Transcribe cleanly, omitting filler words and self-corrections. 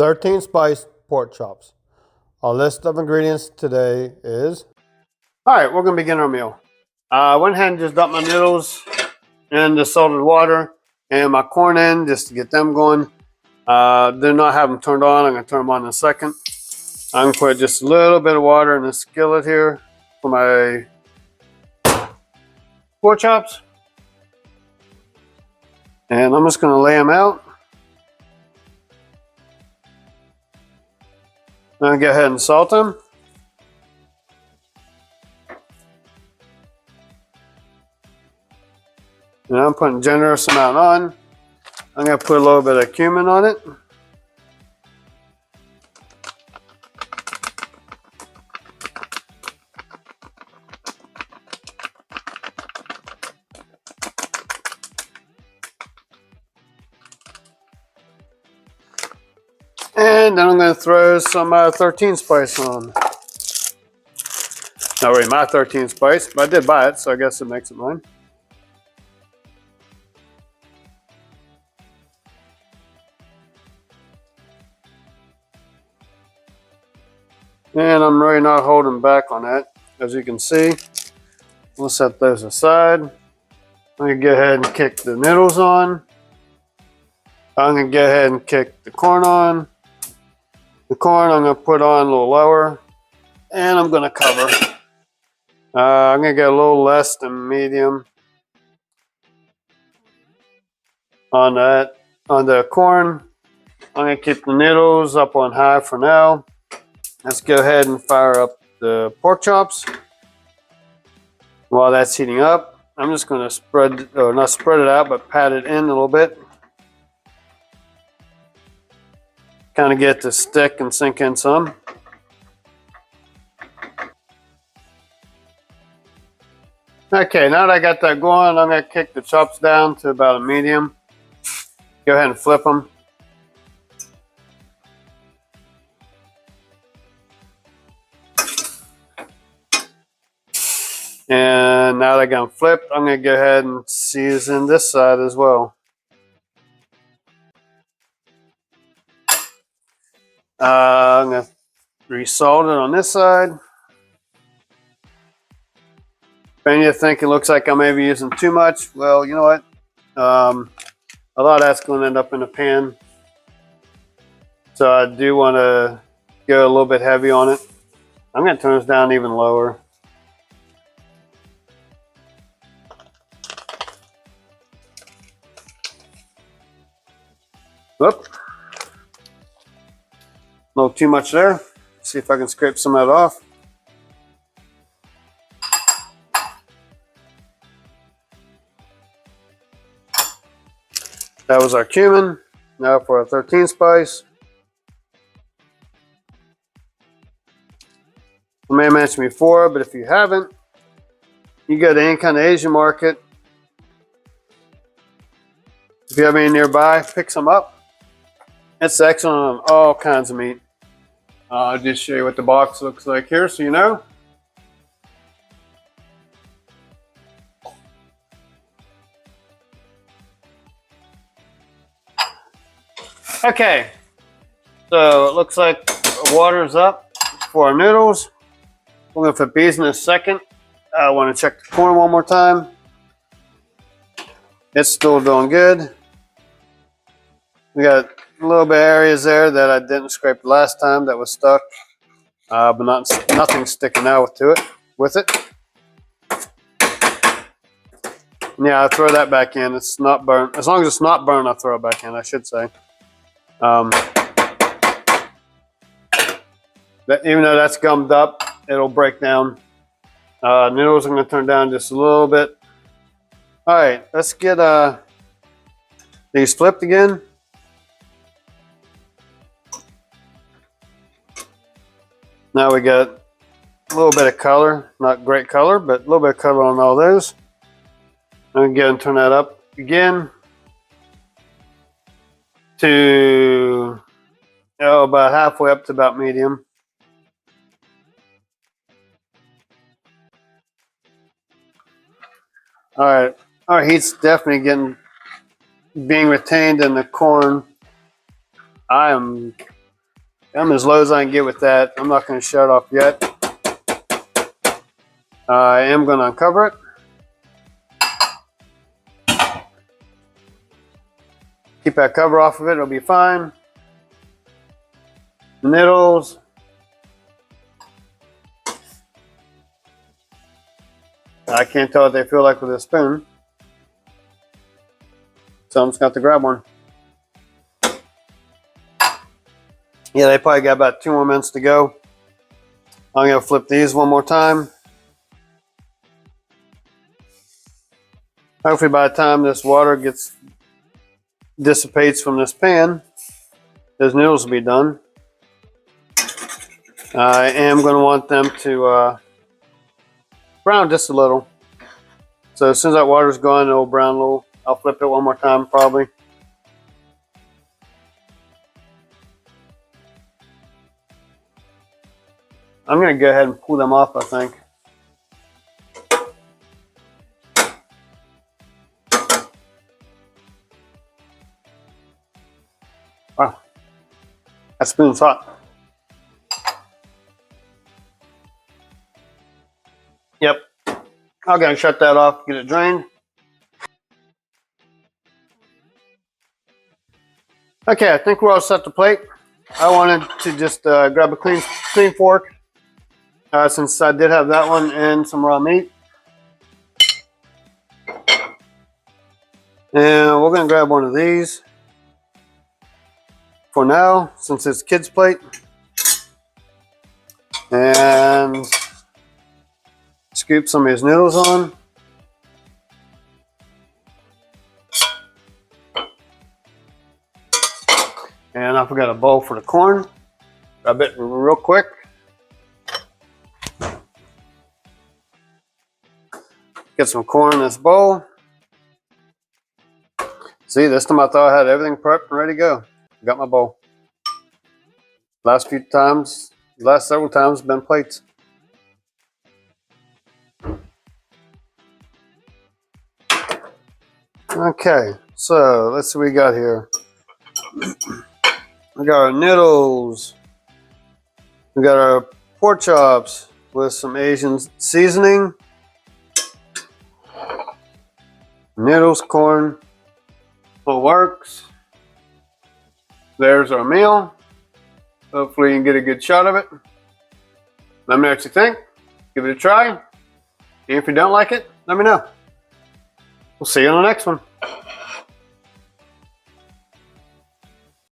13 spiced pork chops. Our list of ingredients today is... Alright, we're going to begin our meal. I went ahead and just dumped my noodles in the salted water and my corn in just to get them going. Do not have them turned on. I'm going to turn them on in a second. I'm going to put just a little bit of water in the skillet here for my pork chops. And I'm just going to lay them out. I'm going to go ahead and salt them. And I'm putting a generous amount on. I'm going to put a little bit of cumin on it. And then I'm going to throw some 13 spice on. Not really my 13 spice, but I did buy it, so I guess it makes it mine. And I'm really not holding back on that, as you can see. We'll set those aside. I'm going to go ahead and kick the noodles on. I'm going to go ahead and kick the corn on. The corn I'm going to put on a little lower. And I'm going to cover. I'm going to get a little less than medium on that. On the corn, I'm going to keep the noodles up on high for now. Let's go ahead and fire up the pork chops. While that's heating up, I'm just going to spread, or not spread it out, but pat it in a little bit. Kind of get it to stick and sink in some. Okay, now that I got that going, I'm going to kick the chops down to about a medium. Go ahead and flip them. And now that I got them flipped, I'm going to go ahead and season this side as well. I'm going to re-salt it on this side. If any of you think it looks like I may be using too much, well, you know what? A lot of that's going to end up in the pan. So I do want to go a little bit heavy on it. I'm going to turn this down even lower. Whoop. A little too much there. See if I can scrape some of that off. That was our cumin. Now for our 13 spice. I may have mentioned before, but if you haven't, you go to any kind of Asian market. If you have any nearby, pick some up. It's excellent on all kinds of meat. I'll just show you what the box looks like here so you know. Okay, so it looks like water's up for our noodles. We're going to put bees in a second. I want to check the corn one more time. It's still doing good. We got a little bit of areas there that I didn't scrape last time that was stuck, but nothing sticking out with it. Yeah, I throw that back in. It's not burnt. As long as it's not burnt, I throw it back in, I should say. Even though that's gummed up, it'll break down. Noodles I'm going to turn down just a little bit. All right, let's get these flipped again. Now we got a little bit of color, not great color, but a little bit of color on all those. I'm going to go and turn that up again to about halfway up to about medium. All right, our heat's definitely being retained in the corn. I am I'm as low as I can get with that. I'm not going to shut off yet. I am going to uncover it. Keep that cover off of it, it'll be fine. Needles. I can't tell what they feel like with a spoon. So I'm just going to have to grab one. Yeah, they probably got about 2 more minutes to go. I'm going to flip these one more time. Hopefully by the time this water dissipates from this pan, those noodles will be done. I am going to want them to brown just a little. So as soon as that water's gone, it'll brown a little. I'll flip it one more time probably. I'm going to go ahead and pull them off, I think. Wow, that spoon's hot. Yep, I'm going to shut that off, get it drained. Okay, I think we're all set to plate. I wanted to just grab a clean fork since I did have that one and some raw meat. And we're going to grab one of these for now, since it's kids' plate. And scoop some of these noodles on. And I forgot a bowl for the corn. Grab it real quick. Get some corn in this bowl. See, this time I thought I had everything prepped and ready to go. Got my bowl. Last several times have been plates. Okay, so let's see what we got here. We got our noodles. We got our pork chops with some Asian seasoning. Noodles, corn, full works. There's our meal. Hopefully you can get a good shot of it. Let me know what you think. Give it a try. And if you don't like it, let me know. We'll see you on the next one.